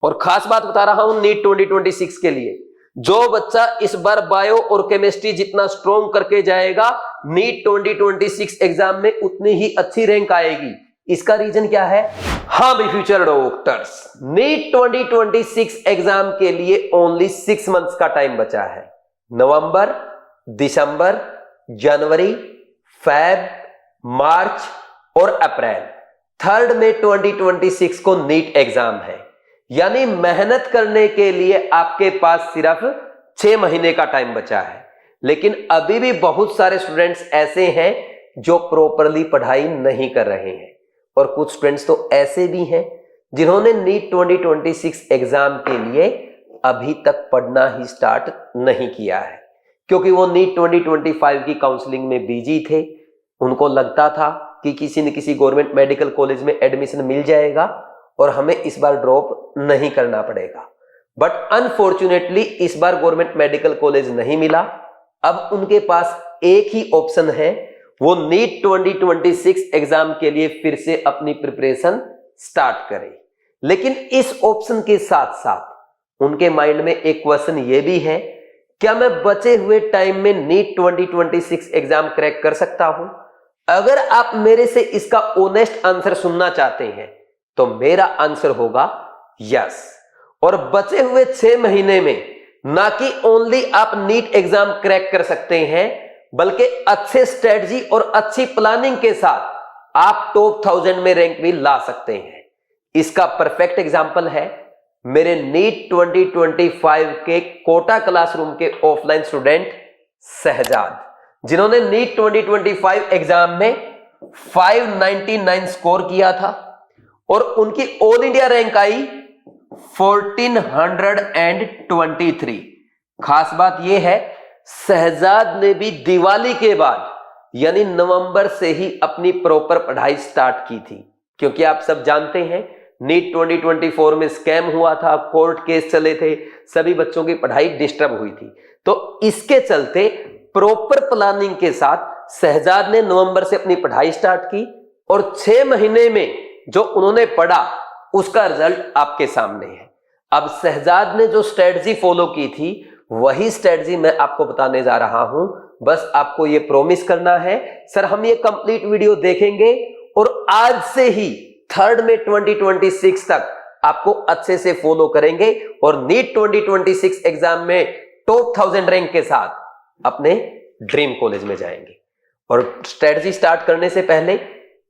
और खास बात बता रहा हूं नीट 2026 के लिए, जो बच्चा इस बार बायो और केमिस्ट्री जितना स्ट्रॉन्ग करके जाएगा, नीट 2026 एग्जाम में उतनी ही अच्छी रैंक आएगी। इसका रीजन क्या है? हाँ भाई फ्यूचर डॉक्टर्स, नीट 2026 एग्जाम के लिए ओनली 6 मंथ्स का टाइम बचा है। नवंबर, दिसंबर, जनवरी, फेब, मार्च और अप्रैल, 3rd मई 2026 को नीट एग्जाम है। यानी मेहनत करने के लिए आपके पास सिर्फ 6 महीने का टाइम बचा है। लेकिन अभी भी बहुत सारे स्टूडेंट्स ऐसे हैं जो प्रॉपरली पढ़ाई नहीं कर रहे हैं, और कुछ स्टूडेंट्स तो ऐसे भी हैं जिन्होंने नीट 2026 एग्जाम के लिए अभी तक पढ़ना ही स्टार्ट नहीं किया है, क्योंकि वो नीट 2025 की काउंसलिंग में बिजी थे। उनको लगता था कि किसी न किसी गवर्नमेंट मेडिकल कॉलेज में एडमिशन मिल जाएगा और हमें इस बार ड्रॉप नहीं करना पड़ेगा। बट अनफॉर्चुनेटली इस बार गवर्नमेंट मेडिकल कॉलेज नहीं मिला। अब उनके पास एक ही ऑप्शन है, वो नीट 2026 एग्जाम के लिए फिर से अपनी प्रिपरेशन स्टार्ट करें। लेकिन इस ऑप्शन के साथ साथ उनके माइंड में एक क्वेश्चन ये भी है, क्या मैं बचे हुए टाइम में नीट 2026 एग्जाम क्रैक कर सकता हूं? अगर आप मेरे से इसका ऑनेस्ट आंसर सुनना चाहते हैं तो मेरा आंसर होगा यस। और बचे हुए 6 महीने में ना कि ओनली आप नीट एग्जाम क्रैक कर सकते हैं, बल्कि अच्छे स्ट्रेटजी और अच्छी प्लानिंग के साथ आप टॉप 1000 में रैंक भी ला सकते हैं। इसका परफेक्ट एग्जांपल है मेरे नीट 2025 के कोटा क्लासरूम के ऑफलाइन स्टूडेंट शहजाद, जिन्होंने नीट 2025 एग्जाम में 599 स्कोर किया था और उनकी ऑल इंडिया रैंक आई 1423। खास बात यह है, शहजाद ने भी दिवाली के बाद यानी नवंबर से ही अपनी प्रॉपर पढ़ाई स्टार्ट की थी, क्योंकि आप सब जानते हैं नीट 2024 में स्कैम हुआ था, कोर्ट केस चले थे, सभी बच्चों की पढ़ाई डिस्टर्ब हुई थी। तो इसके चलते प्रॉपर प्लानिंग के साथ शहजाद ने नवंबर से अपनी पढ़ाई स्टार्ट की और 6 महीने में जो उन्होंने पढ़ा उसका रिजल्ट आपके सामने है। अब शहजाद ने जो स्ट्रेटजी फॉलो की थी वही स्ट्रेटजी मैं आपको बताने जा रहा हूं। बस आपको ये प्रॉमिस करना है, सर हम ये कंप्लीट वीडियो देखेंगे और आज से ही 3rd मई 2026 तक आपको अच्छे से फॉलो करेंगे और नीट 2026 एग्जाम में टॉप 1000 रैंक के साथ अपने ड्रीम कॉलेज में जाएंगे। और स्ट्रेटजी स्टार्ट करने से पहले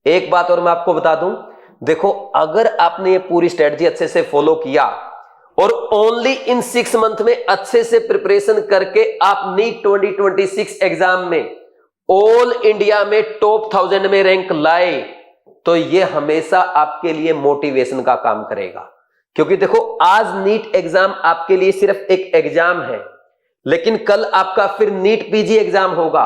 एक बात और मैं आपको बता दूं, देखो अगर आपने ये पूरी स्ट्रेटजी अच्छे से फॉलो किया और ओनली इन 6 मंथ में अच्छे से प्रिपरेशन करके आप नीट 2026 एग्जाम में ऑल इंडिया में टॉप 1000 में रैंक लाए, तो ये हमेशा आपके लिए मोटिवेशन का काम करेगा। क्योंकि देखो आज नीट एग्जाम आपके लिए सिर्फ एक एग्जाम है, लेकिन कल आपका फिर नीट पीजी एग्जाम होगा।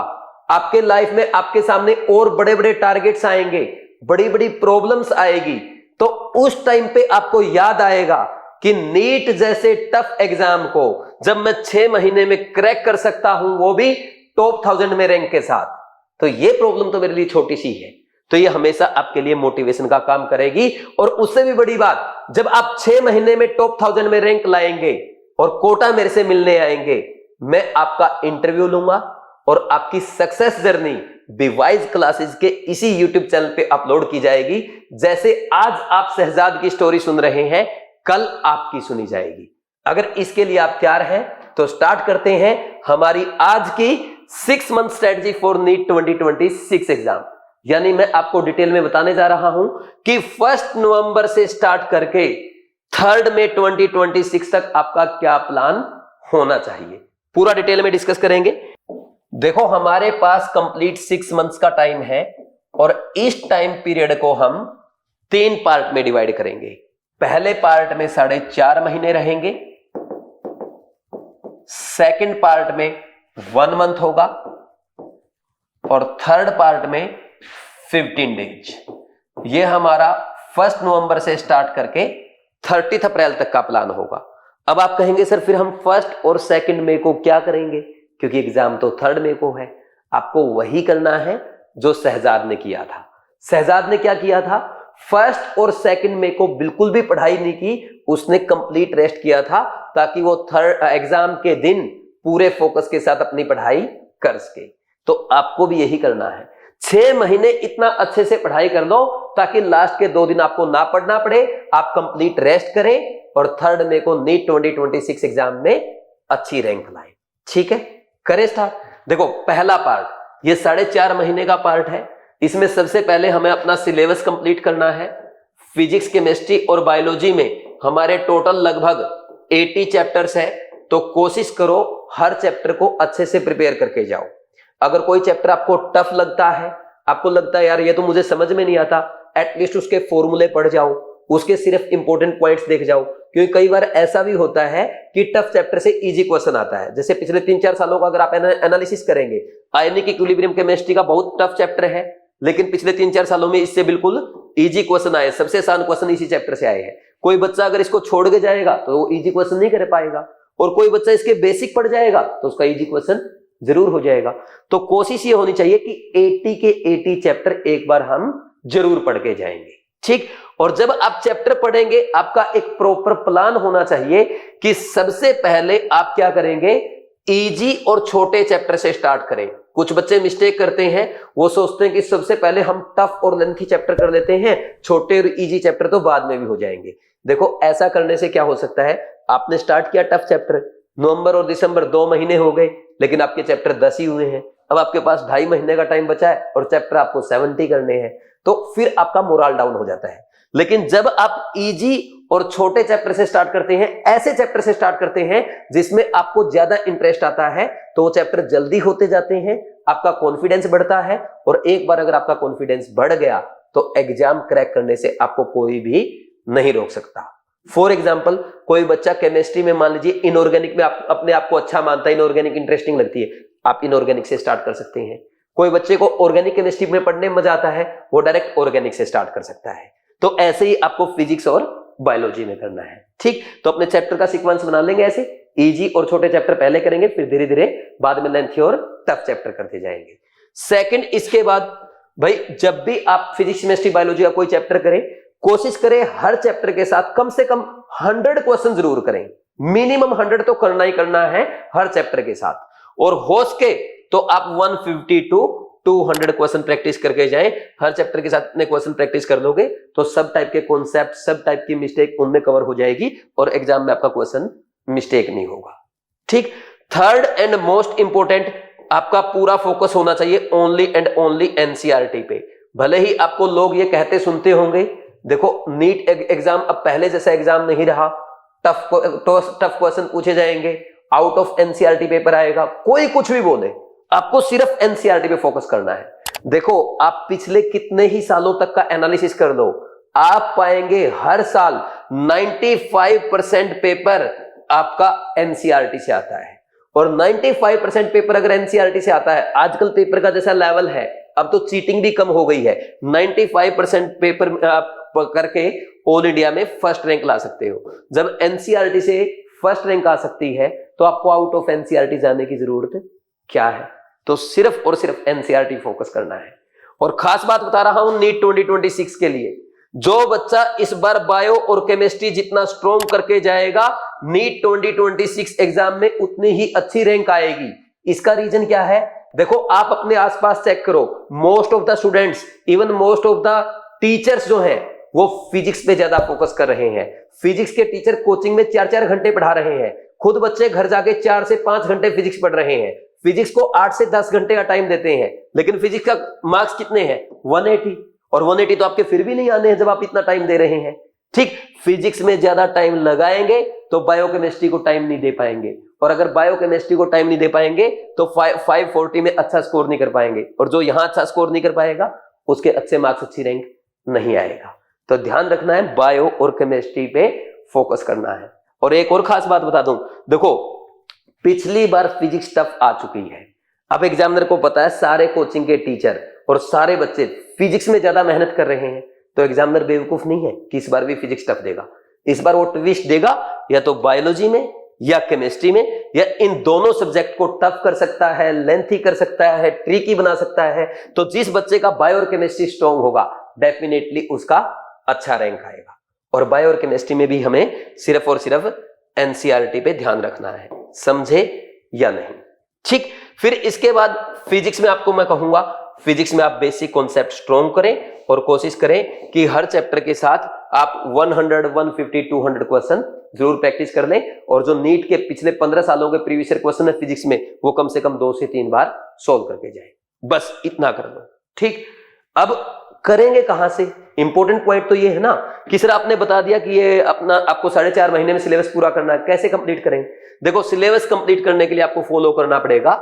आपके लाइफ में आपके सामने और बड़े बड़े टारगेट्स आएंगे, बड़ी बड़ी प्रॉब्लम्स आएगी, तो उस टाइम पे आपको याद आएगा कि नीट जैसे टफ एग्जाम को जब मैं 6 महीने में क्रैक कर सकता हूं, वो भी टॉप 1000 में रैंक के साथ, तो ये प्रॉब्लम तो मेरे लिए छोटी सी है। तो ये हमेशा आपके लिए मोटिवेशन का काम करेगी। और उससे भी बड़ी बात, जब आप 6 महीने में टॉप 1000 में रैंक लाएंगे और कोटा मेरे से मिलने आएंगे, मैं आपका इंटरव्यू लूंगा और आपकी सक्सेस जर्नी डिवाइस क्लासेस के इसी यूट्यूब चैनल पे अपलोड की जाएगी। जैसे आज आप शहजाद की स्टोरी सुन रहे हैं, कल आपकी सुनी जाएगी। अगर इसके लिए आप तैयार हैं तो स्टार्ट करते हैं हमारी आज की 6 month strategy for NEET 2026 exam. यानी मैं आपको डिटेल में बताने जा रहा हूं कि 1 नवंबर से स्टार्ट करके 3rd मई 2026 तक आपका क्या प्लान होना चाहिए, पूरा डिटेल में डिस्कस करेंगे। देखो हमारे पास कंप्लीट 6 मंथ्स का टाइम है और इस टाइम पीरियड को हम 3 पार्ट में डिवाइड करेंगे। पहले पार्ट में 4.5 महीने रहेंगे, सेकंड पार्ट में 1 मंथ होगा और थर्ड पार्ट में 15 डेज। ये हमारा 1 नवंबर से स्टार्ट करके 30 अप्रैल तक का प्लान होगा। अब आप कहेंगे सर फिर हम 1 और 2 मई को क्या करेंगे, क्योंकि एग्जाम तो 3rd मई को है। आपको वही करना है जो शहजाद ने किया था। शहजाद ने क्या किया था, फर्स्ट और सेकंड में को बिल्कुल भी पढ़ाई नहीं की, उसने कंप्लीट रेस्ट किया था ताकि वो थर्ड एग्जाम के दिन पूरे फोकस के साथ अपनी पढ़ाई कर सके। तो आपको भी यही करना है, 6 महीने इतना अच्छे से पढ़ाई कर लो ताकि लास्ट के 2 दिन आपको ना पढ़ना पड़े, आप कंप्लीट रेस्ट करें और थर्ड में को नीट 2026 एग्जाम में अच्छी रैंक लाए। ठीक है, करें स्टार्ट। देखो पहला पार्ट ये 4.5 महीने का पार्ट है। इसमें सबसे पहले हमें अपना सिलेबस कंप्लीट करना है। फिजिक्स, केमिस्ट्री और बायोलॉजी में हमारे टोटल लगभग 80 चैप्टर्स है, तो कोशिश करो हर चैप्टर को अच्छे से प्रिपेयर करके जाओ। अगर कोई चैप्टर आपको टफ लगता है, आपको लगता है यार ये तो मुझे समझ में नहीं आता, एटलीस्ट उसके फॉर्मूले पढ़ जाओ, उसके सिर्फ इंपॉर्टेंट पॉइंट्स देख जाओ, क्योंकि कई बार ऐसा भी होता है कि टफ चैप्टर से इजी क्वेश्चन आता है। जैसे पिछले 3-4 सालों का अगर आप एनालिसिस करेंगे, आयनिक इक्विलिब्रियम केमिस्ट्री का बहुत टफ चैप्टर है, लेकिन पिछले 3-4 सालों में इससे बिल्कुल इजी क्वेश्चन आए, सबसे आसान क्वेश्चन इसी चैप्टर से आए हैं। कोई बच्चा अगर इसको छोड़ के जाएगा तो वो इजी क्वेश्चन नहीं कर पाएगा, और कोई बच्चा इसके बेसिक पढ़ जाएगा तो उसका इजी क्वेश्चन जरूर हो जाएगा। तो कोशिश ये होनी चाहिए कि 80 के 80 चैप्टर एक बार हम जरूर पढ़ के जाएंगे। ठीक, और जब आप चैप्टर पढ़ेंगे आपका एक प्रॉपर प्लान होना चाहिए कि सबसे पहले आप क्या करेंगे, इजी और छोटे चैप्टर से स्टार्ट करें। कुछ बच्चे मिस्टेक करते हैं, वो सोचते हैं कि सबसे पहले हम टफ और लेंथी चैप्टर कर लेते हैं, छोटे और इजी चैप्टर तो बाद में भी हो जाएंगे। देखो ऐसा करने से क्या हो सकता है, आपने स्टार्ट किया टफ चैप्टर, नवंबर और दिसंबर 2 महीने हो गए, लेकिन आपके चैप्टर 10 ही हुए हैं। अब आपके पास 2.5 महीने का टाइम बचा है और चैप्टर आपको 70 करने हैं, तो फिर आपका मोरल डाउन हो जाता है। लेकिन जब आप इजी और छोटे चैप्टर से स्टार्ट करते हैं, ऐसे चैप्टर से स्टार्ट करते हैं जिसमें आपको ज्यादा इंटरेस्ट आता है, तो वो चैप्टर जल्दी होते जाते हैं, आपका कॉन्फिडेंस बढ़ता है, और एक बार अगर आपका कॉन्फिडेंस बढ़ गया तो एग्जाम क्रैक करने से आपको कोई भी नहीं रोक सकता। फॉर एग्जाम्पल, कोई बच्चा केमिस्ट्री में मान लीजिए इनऑर्गेनिक में अपने आप को अच्छा मानता है, इनऑर्गेनिक इंटरेस्टिंग लगती है, आप इनऑर्गेनिक से स्टार्ट कर सकते हैं। कोई बच्चे को ऑर्गेनिक केमिस्ट्री में पढ़ने में मजा आता है, वो डायरेक्ट ऑर्गेनिक से स्टार्ट कर सकता है। तो ऐसे ही आपको फिजिक्स और बायोलॉजी में करना है। ठीक, तो अपने चैप्टर का सीक्वेंस बना लेंगे ऐसे, इजी और छोटे चैप्टर पहले करेंगे, फिर धीरे धीरे बाद में लेंथी और टफ चैप्टर करते जाएंगे। सेकंड, इसके बाद भाई जब भी आप फिजिक्स, केमिस्ट्री, बायोलॉजी का कोई चैप्टर करें, कोशिश करें हर चैप्टर के साथ कम से कम 100 क्वेश्चन जरूर करें, मिनिमम 100 तो करना ही करना है हर चैप्टर के साथ, और हो सके तो आप 150 to 200 क्वेश्चन प्रैक्टिस करके जाएं। हर चैप्टर के साथ इतने क्वेश्चन प्रैक्टिस कर लोगे तो सब टाइप के कॉन्सेप्ट, सब टाइप की मिस्टेक उनमें कवर हो जाएगी और एग्जाम में आपका क्वेश्चन मिस्टेक नहीं होगा। ठीक, थर्ड एंड मोस्ट इंपोर्टेंट, आपका पूरा फोकस होना चाहिए ओनली एंड ओनली एनसीईआरटी पे। भले ही आपको लोग ये कहते सुनते होंगे, देखो नीट एग्जाम अब पहले जैसा एग्जाम नहीं रहा, टफ क्वेश्चन पूछे जाएंगे, आउट ऑफ एनसीईआरटी पेपर आएगा, कोई कुछ भी बोले, आपको सिर्फ एनसीईआरटी पे फोकस करना है। देखो आप पिछले कितने ही सालों तक का एनालिसिस कर लो, आप पाएंगे हर साल 95% पेपर आपका एनसीईआरटी से आता है, और 95% पेपर अगर एनसीईआरटी से आता है, आजकल पेपर का जैसा लेवल है, अब तो चीटिंग भी कम हो गई है, 95% पेपर करके ऑल इंडिया में फर्स्ट रैंक ला सकते हो। जब एनसीईआरटी से फर्स्ट रैंक आ सकती है तो आपको आउट ऑफ एनसीईआरटी जाने की जरूरत क्या है? तो सिर्फ और सिर्फ एनसीईआरटी फोकस करना है। और खास बात बता रहा हूं नीट 2026 के लिए, जो बच्चा इस बार बायो और केमिस्ट्री जितना स्ट्रॉन्ग करके जाएगा, नीट 2026 एग्जाम में उतनी ही अच्छी रैंक आएगी। इसका रीजन क्या है? देखो आप अपने आसपास चेक करो, most of the students, even most of the teachers जो हैं वो फिजिक्स पे ज्यादा फोकस कर रहे हैं। फिजिक्स के टीचर कोचिंग में 4-4 घंटे पढ़ा रहे हैं, खुद बच्चे घर जाके 4 से 5 घंटे फिजिक्स पढ़ रहे हैं। फिजिक्स को 8 से 10 घंटे का टाइम देते हैं, लेकिन फिजिक्स का मार्क्स कितने हैं? 180, और 180 तो आपके फिर भी नहीं आने हैं जब आप इतना टाइम दे रहे हैं। ठीक, फिजिक्स में ज्यादा टाइम लगाएंगे तो बायोकेमिस्ट्री को टाइम नहीं दे पाएंगे, और अगर बायोकेमिस्ट्री को टाइम नहीं दे पाएंगे तो 540 में अच्छा स्कोर नहीं कर पाएंगे, और जो यहां अच्छा स्कोर नहीं कर पाएगा उसके अच्छे मार्क्स, अच्छी रैंक नहीं आएगा। तो ध्यान रखना है, बायो और केमिस्ट्री पे फोकस करना है। और एक और खास बात बता दूं, देखो पिछली बार फिजिक्स टफ आ चुकी है, अब एग्जामिनर को पता है सारे कोचिंग के टीचर और सारे बच्चे फिजिक्स में ज्यादा मेहनत कर रहे हैं, तो एग्जामिनर बेवकूफ नहीं है कि इस बार भी फिजिक्स टफ देगा। इस बार वो ट्विस्ट देगा, या तो बायोलॉजी में या केमिस्ट्री में, या इन दोनों सब्जेक्ट को टफ कर सकता है, लेंथी कर सकता है, ट्रिकी बना सकता है। तो जिस बच्चे का बायो और केमिस्ट्री स्ट्रॉन्ग होगा, डेफिनेटली उसका अच्छा रैंक आएगा। और बायो और केमिस्ट्री में भी हमें सिर्फ और सिर्फ एनसीईआरटी पे ध्यान रखना है, समझे या नहीं? ठीक, फिर इसके बाद फिजिक्स में आपको मैं कहूंगा, फिजिक्स में आप बेसिक कॉन्सेप्ट स्ट्रॉन्ग करें और कोशिश करें कि हर चैप्टर के साथ आप 100, 150, 200 क्वेश्चन जरूर प्रैक्टिस कर लें, और जो नीट के पिछले 15 सालों के प्रीवियस ईयर क्वेश्चन है फिजिक्स में, वो कम से कम 2 से 3 बार सोल्व करके जाए। बस इतना कर लो। ठीक, अब करेंगे कहां से? इंपॉर्टेंट पॉइंट तो ये है ना कि सर आपने बता दिया कि ये अपना आपको 4.5 महीने में सिलेबस पूरा करना है, कैसे कंप्लीट करेंगे? देखो, सिलेबस कंप्लीट करने के लिए आपको फॉलो करना पड़ेगा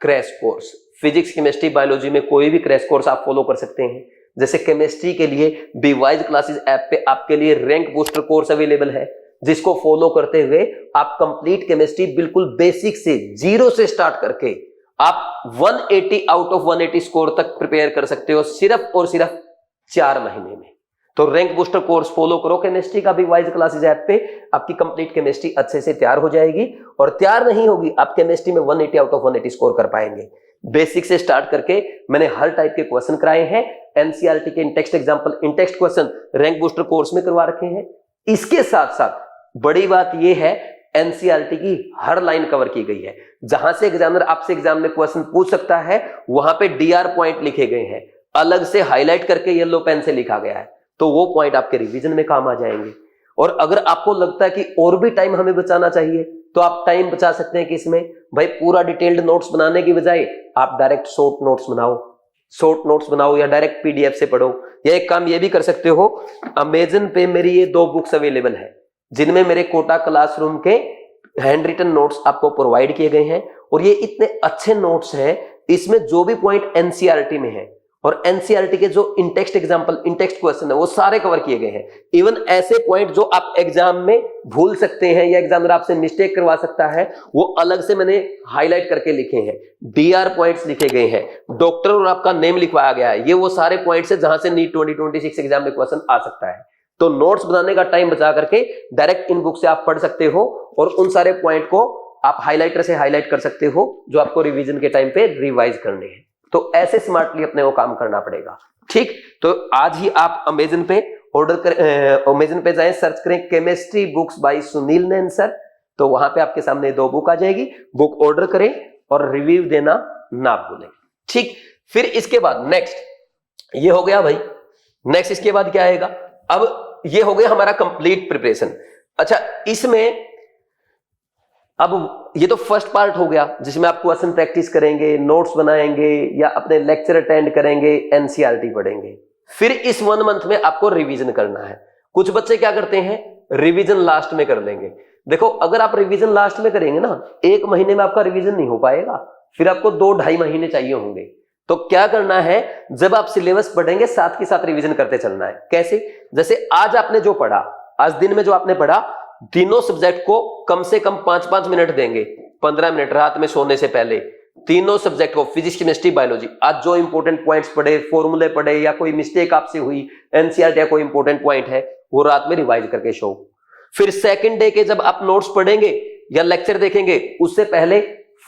crash course. Physics, chemistry, biology में कोई भी क्रैश कोर्स आप फॉलो कर सकते हैं। जैसे केमिस्ट्री के लिए बीवाइज क्लासेस ऐप पे आपके लिए रैंक बूस्टर कोर्स अवेलेबल है, जिसको फॉलो करते हुए आप कंप्लीट केमिस्ट्री बिल्कुल बेसिक से, जीरो से स्टार्ट करके आप 180 आउट ऑफ 180 स्कोर तक प्रिपेयर कर सकते हो सिर्फ और सिर्फ 4 महीने में। तो रैंक बूस्टर कोर्स फॉलो करो केमिस्ट्री का बीवाइज क्लासेस ऐप पे, आपकी कंप्लीट केमिस्ट्री अच्छे से तैयार हो जाएगी। और तैयार नहीं होगी, आप केमिस्ट्री में 180 आउट ऑफ 180 स्कोर कर पाएंगे। बेसिक से स्टार्ट करके मैंने हर टाइप के क्वेश्चन कराए हैं, एनसीईआरटी के in text example, in text question rank booster course में करवा रखे हैं। इसके साथ साथ बड़ी बात यह है, एनसीईआरटी की हर लाइन कवर की गई है। जहां से एग्जामिनर आपसे एग्जाम में क्वेश्चन पूछ सकता है, वहां पे डीआर पॉइंट लिखे गए हैं, अलग से हाईलाइट करके येलो पेन से लिखा गया है, तो वो पॉइंट आपके रिवीजन में काम आ जाएंगे। और अगर आपको लगता है कि और भी टाइम हमें बचाना चाहिए, तो आप टाइम बचा सकते हैं कि इसमें भाई पूरा डिटेल्ड नोट्स बनाने की बजाय आप डायरेक्ट शॉर्ट नोट्स बनाओ या डायरेक्ट पीडीएफ से पढ़ो। या एक काम ये भी कर सकते हो, अमेजन पे मेरी ये 2 बुक्स अवेलेबल है, जिनमें मेरे कोटा क्लासरूम के हैंड रिटन नोट्स आपको प्रोवाइड किए गए हैं। और ये इतने अच्छे नोट्स हैं, इसमें जो भी पॉइंट एनसीईआरटी में है और एनसीईआरटी के जो इन-टेक्स्ट एग्जांपल, इन-टेक्स्ट क्वेश्चन है, वो सारे कवर किए गए हैं। इवन ऐसे पॉइंट जो आप एग्जाम में भूल सकते हैं या एग्जामिनर आपसे मिस्टेक करवा सकता है, वो अलग से मैंने हाईलाइट करके लिखे हैं, डीआर पॉइंट्स लिखे गए हैं, डॉक्टर और आपका नेम लिखवाया गया है। ये वो सारे पॉइंट्स है जहां से नीट 2026 एग्जाम में क्वेश्चन आ सकता है। तो नोट्स बनाने का टाइम बचा करके डायरेक्ट इन बुक से आप पढ़ सकते हो और उन सारे पॉइंट को आप हाईलाइटर से हाईलाइट कर सकते हो जो आपको रिवीजन के टाइम पे रिवाइज करने हैं। तो ऐसे स्मार्टली अपने को काम करना पड़ेगा। ठीक, तो आज ही आप अमेजन पे ऑर्डर करें, अमेजन पे जाएं, सर्च करें केमिस्ट्री बुक्स बाय सुनील नैन सर, तो वहां पे आपके सामने 2 बुक आ जाएगी। बुक ऑर्डर करें और रिव्यू देना ना भूलें। ठीक, फिर इसके बाद नेक्स्ट ये हो गया भाई, नेक्स्ट इसके बाद क्या आएगा? अब ये हो गया हमारा कंप्लीट प्रिपरेशन। अच्छा, इसमें अब ये तो फर्स्ट पार्ट हो गया जिसमें आप क्वेश्चन प्रैक्टिस करेंगे, नोट्स बनाएंगे या अपने लेक्चर अटेंड करेंगे, एनसीईआरटी पढ़ेंगे। फिर इस 1 मंथ में आपको रिवीजन करना है। कुछ बच्चे क्या करते हैं, रिवीजन लास्ट में कर लेंगे। देखो, अगर आप रिवीजन लास्ट में करेंगे ना, 1 महीने में आपका रिवीजन नहीं हो पाएगा, फिर आपको 2-2.5 महीने चाहिए होंगे। तो क्या करना है, जब आप सिलेबस पढ़ेंगे साथ के साथ रिवीजन करते चलना है। कैसे? जैसे आज आपने जो पढ़ा, आज दिन में जो आपने पढ़ा, तीनों सब्जेक्ट को कम से कम 5-5 मिनट देंगे, 15 मिनट रात में सोने से पहले। तीनों सब्जेक्ट को, फिजिक्स, केमिस्ट्री, बायोलॉजी, आज जो इंपॉर्टेंट पॉइंट्स पढ़े, फॉर्मूले पढ़े या कोई मिस्टेक आपसे हुई, एनसीईआरटी या कोई इंपॉर्टेंट पॉइंट है, वो रात में रिवाइज करके शो। फिर सेकंड डे के जब आप नोट्स पढ़ेंगे या लेक्चर देखेंगे, उससे पहले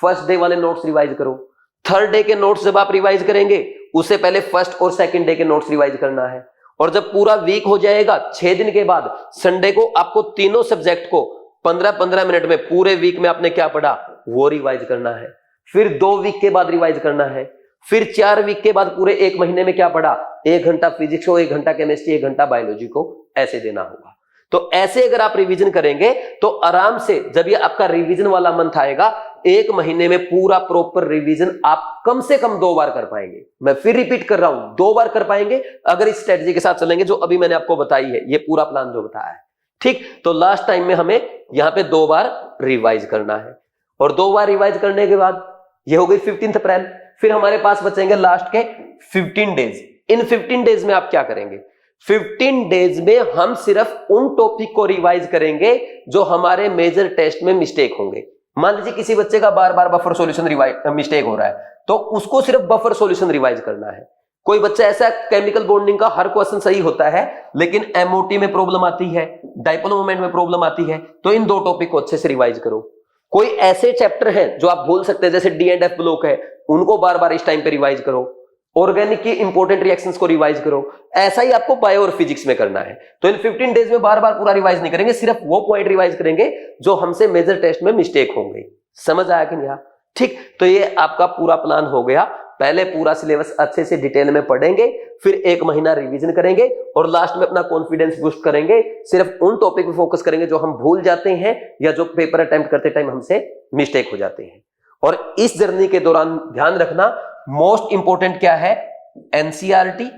फर्स्ट डे वाले नोट्स रिवाइज करो। थर्ड डे के नोट्स जब आप रिवाइज करेंगे, उससे पहले फर्स्ट और सेकंड डे के नोट्स रिवाइज करना है। और जब पूरा वीक हो जाएगा, 6 दिन के बाद संडे को आपको तीनों सब्जेक्ट को 15-15 मिनट में, पूरे वीक में आपने क्या पढ़ा वो रिवाइज करना है। फिर 2 वीक के बाद रिवाइज करना है। फिर 4 वीक के बाद पूरे 1 महीने में क्या पढ़ा, 1 घंटा फिजिक्स को, 1 घंटा केमिस्ट्री, 1 घंटा बायोलॉजी को, ऐसे देना होगा। तो ऐसे अगर आप रिवीजन करेंगे तो आराम से जब ये आपका रिवीजन वाला मंथ आएगा, 1 महीने में पूरा प्रॉपर रिवीजन आप कम से कम 2 बार कर पाएंगे। मैं फिर रिपीट कर रहा हूं, 2 बार कर पाएंगे अगर इस स्ट्रेटजी के साथ चलेंगे जो अभी मैंने आपको बताई है, ये पूरा प्लान जो बताया है। ठीक, तो लास्ट टाइम में हमें यहां पे 2 बार रिवाइज करना है। और 2 बार रिवाइज करने के बाद ये हो गई 15 अप्रैल। फिर हमारे पास बचेंगे लास्ट के 15 डेज। इन 15 डेज में आप क्या करेंगे? 15 डेज में हम सिर्फ उन टॉपिक को रिवाइज करेंगे जो हमारे मेजर टेस्ट में मिस्टेक होंगे। मान लीजिए किसी बच्चे का बार बार बफर सॉल्यूशन मिस्टेक हो रहा है, तो उसको सिर्फ बफर सॉल्यूशन रिवाइज करना है। कोई बच्चा ऐसा, केमिकल बॉन्डिंग का हर क्वेश्चन सही होता है लेकिन एमओटी में प्रॉब्लम आती है, डाइपोल मोमेंट में प्रॉब्लम आती है, तो इन 2 टॉपिक को अच्छे से रिवाइज करो। कोई ऐसे चैप्टर हैं जो आप भूल सकते हैं, जैसे डी एंड एफ ब्लॉक है, उनको बार बार इस टाइम पे रिवाइज करो। ऑर्गेनिक की इंपॉर्टेंट रिएक्शंस को रिवाइज करो। ऐसा ही आपको बायो और फिजिक्स में करना है। तो इन 15 डेज में बार बार पूरा रिवाइज नहीं करेंगे, सिर्फ वो पॉइंट रिवाइज करेंगे जो हमसे मेजर टेस्ट में मिस्टेक होंगे। समझ आया कि नहीं? ठीक, तो ये आपका पूरा प्लान हो गया। पहले पूरा सिलेबस अच्छे से डिटेल में पढ़ेंगे, फिर 1 महीना रिवीजन करेंगे और लास्ट में अपना कॉन्फिडेंस बूस्ट करेंगे। सिर्फ उन टॉपिक पे फोकस करेंगे जो हम भूल जाते हैं या जो पेपर अटेम्प्ट करते टाइम हमसे मिस्टेक हो जाते हैं। और इस जर्नी के दौरान ध्यान रखना, मोस्ट इंपॉर्टेंट क्या है? एनसीईआरटी।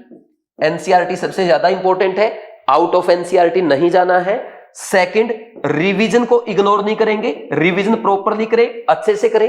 एनसीईआरटी सबसे ज्यादा इंपॉर्टेंट है, आउट ऑफ एनसीईआरटी नहीं जाना है। सेकंड, रिवीजन को इग्नोर नहीं करेंगे, रिवीजन प्रॉपरली करें, अच्छे से करें।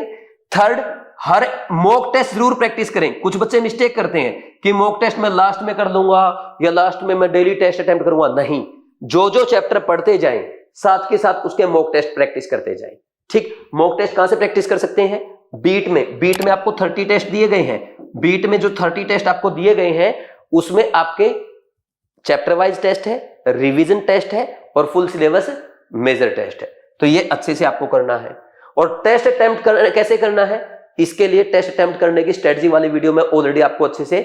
थर्ड, हर मॉक टेस्ट जरूर प्रैक्टिस करें। कुछ बच्चे मिस्टेक करते हैं कि मॉक टेस्ट में लास्ट में कर लूंगा या लास्ट में मैं डेली टेस्ट अटेम्प्ट करूंगा। नहीं, जो जो चैप्टर पढ़ते जाएं साथ के साथ उसके मॉक टेस्ट प्रैक्टिस करते जाएं। ठीक, मॉक टेस्ट कहां से प्रैक्टिस कर सकते हैं? बीट में। बीट में आपको 30 टेस्ट दिए गए हैं। बीट में जो 30 टेस्ट आपको दिए गए हैं उसमें आपके चैप्टर वाइज टेस्ट है, रिवीजन टेस्ट है और फुल सिलेबस मेजर टेस्ट है। तो ये अच्छे से आपको करना है। और टेस्ट अटेम्प्ट कैसे करना है, इसके लिए टेस्ट अटेम्प्ट करने की स्ट्रेटजी वाली वीडियो मैं ऑलरेडी आपको अच्छे से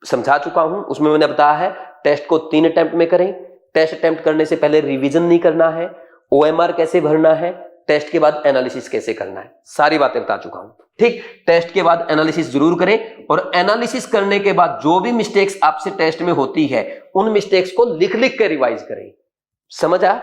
समझा चुका हूं। उसमें मैंने बताया है टेस्ट को 3 अटेम्प्ट में करें, टेस्ट अटेम्प्ट करने से पहले रिवीजन नहीं करना है, ओएमआर कैसे भरना है, टेस्ट के बाद एनालिसिस कैसे करना है, सारी बातें बता चुका हूं। ठीक, टेस्ट के बाद एनालिसिस जरूर करें और एनालिसिस करने के बाद जो भी मिस्टेक्स आपसे टेस्ट में होती है उन मिस्टेक्स को लिख लिख के रिवाइज करें। समझ आ?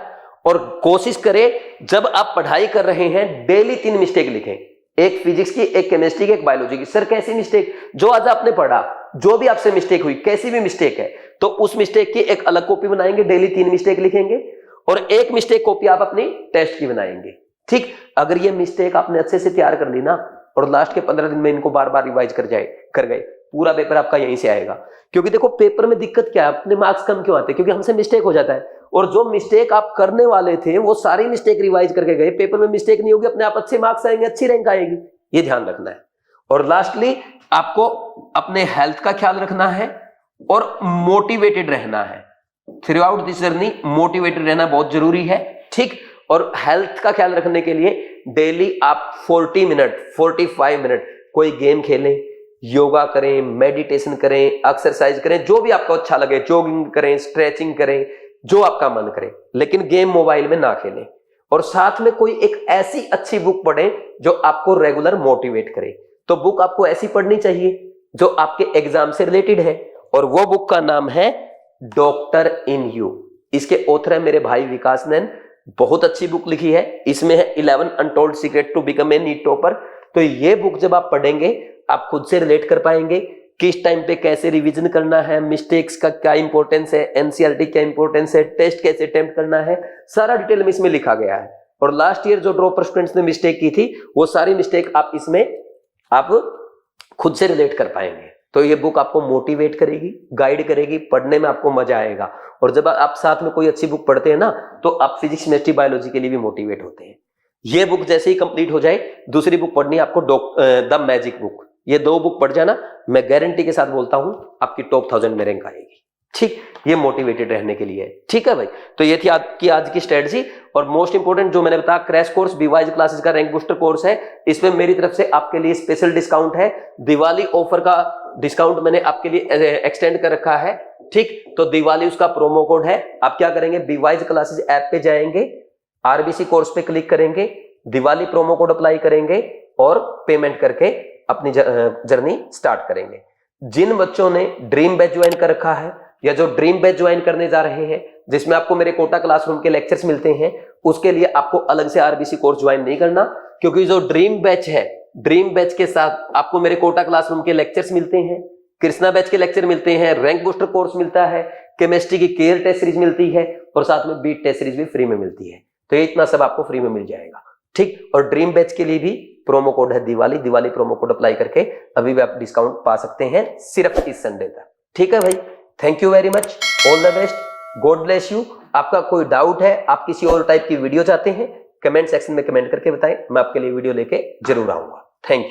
और कोशिश करें जब आप पढ़ाई कर रहे हैं डेली 3 मिस्टेक लिखें, एक फिजिक्स की, एक केमिस्ट्री की, एक बायोलॉजी की। सर कैसी मिस्टेक? जो आज आपने पढ़ा, जो भी आपसे मिस्टेक हुई, कैसी भी मिस्टेक है तो उस मिस्टेक की एक अलग कॉपी बनाएंगे, डेली 3 मिस्टेक लिखेंगे और एक मिस्टेक कॉपी आप अपनी टेस्ट की बनाएंगे। ठीक, अगर ये मिस्टेक आपने अच्छे से तैयार कर ली ना और लास्ट के 15 दिन में इनको बार बार रिवाइज कर गए, पूरा पेपर आपका यहीं से आएगा। क्योंकि देखो पेपर में दिक्कत क्या है, अपने मार्क्स कम क्यों आते हैं? क्योंकि हमसे मिस्टेक हो जाता है। और जो मिस्टेक आप करने वाले थे वो सारी मिस्टेक रिवाइज करके गए, पेपर में मिस्टेक नहीं होगी, अपने आप अच्छे मार्क्स आएंगे, अच्छी रैंक आएगी। ये ध्यान रखना है। और लास्टली आपको अपने हेल्थ का ख्याल रखना है और मोटिवेटेड रहना है। Through out this journey motivated रहना बहुत जरूरी है। ठीक, और हेल्थ का ख्याल रखने के लिए डेली आप 40 मिनट 45 मिनट कोई गेम खेलें, योगा करें, मेडिटेशन करें, एक्सरसाइज करें, जो भी आपको अच्छा लगे, जॉगिंग करें, स्ट्रेचिंग करें, जो आपका मन करे, लेकिन गेम मोबाइल में ना खेलें। और साथ में कोई एक ऐसी अच्छी बुक पढ़ें जो आपको रेगुलर मोटिवेट करे। तो बुक आपको ऐसी पढ़नी चाहिए जो आपके एग्जाम से रिलेटेड है और वो बुक का नाम है डॉक्टर इन यू। इसके ऑथर है मेरे भाई विकास नैन, बहुत अच्छी बुक लिखी है। इसमें है 11 untold secret to become a NEET topper. तो ये बुक जब आप पढ़ेंगे आप खुद से रिलेट कर पाएंगे किस टाइम पे कैसे रिवीजन करना है, मिस्टेक्स का क्या इंपॉर्टेंस है, एनसीईआरटी क्या इंपॉर्टेंस है, टेस्ट कैसे अटेम्प्ट करना है, सारा डिटेल में इसमें लिखा गया है। और लास्ट ईयर जो ड्रॉपर स्टूडेंट्स ने मिस्टेक की थी वो सारी मिस्टेक आप इसमें आप खुद से रिलेट कर पाएंगे। तो ये बुक आपको मोटिवेट करेगी, गाइड करेगी, पढ़ने में आपको मजा आएगा। और जब आप साथ में कोई अच्छी बुक पढ़ते हैं ना तो आप फिजिक्स, केमिस्ट्री, बायोलॉजी के लिए भी मोटिवेट होते हैं। ये बुक जैसे ही कंप्लीट हो जाए दूसरी बुक पढ़नी है आपको, द मैजिक बुक। ये 2 बुक पढ़ जाना, मैं गारंटी के साथ बोलता हूं आपकी टॉप 1000 में रैंक आएगी। ठीक, ये मोटिवेटेड रहने के लिए है। ठीक है भाई, तो ये थी आज की स्ट्रेटजी। और मोस्ट इंपोर्टेंट जो मैंने बताया, क्रैश कोर्स बीवाइज क्लासेस का रैंक बूस्टर कोर्स है। इसमें मेरी तरफ से आपके लिए स्पेशल डिस्काउंट है, दिवाली ऑफर का डिस्काउंट मैंने आपके लिए एक्सटेंड कर रखा है। ठीक, तो दिवाली उसका प्रोमो कोड है। आप क्या करेंगे, बीवाइज क्लासेस ऐप पे जाएंगे, आरबीसी कोर्स पे क्लिक करेंगे, दिवाली प्रोमो कोड अप्लाई करेंगे और पेमेंट करके अपनी जर्नी स्टार्ट करेंगे। जिन बच्चों ने ड्रीम बैच ज्वाइन कर रखा है या जो ड्रीम बैच ज्वाइन करने जा रहे हैं जिसमें आपको मेरे कोटा क्लासरूम के लेक्चर्स मिलते हैं, उसके लिए आपको अलग से आरबीसी कोर्स ज्वाइन नहीं करना। क्योंकि जो ड्रीम बैच है, ड्रीम बैच के साथ आपको मेरे कोटा क्लासरूम के लेक्चर्स मिलते हैं, कृष्णा बैच के लेक्चर मिलते हैं, रैंक बूस्टर कोर्स मिलता है, केमिस्ट्री की केयर टेस्ट सीरीज मिलती है और साथ में बीट टेस्ट सीरीज भी फ्री में मिलती है। तो ये इतना सब आपको फ्री में मिल जाएगा। ठीक, और ड्रीम बैच के लिए भी प्रोमो कोड है दिवाली प्रोमो कोड अप्लाई करके अभी भी आप डिस्काउंट पा सकते हैं सिर्फ इस संडे तक। ठीक है भाई, thank you very much, all the best, God bless you. आपका कोई डाउट है, आप किसी और टाइप की वीडियो चाहते हैं, कमेंट सेक्शन में कमेंट करके बताएं, मैं आपके लिए वीडियो लेके जरूर आऊंगा। Thank you.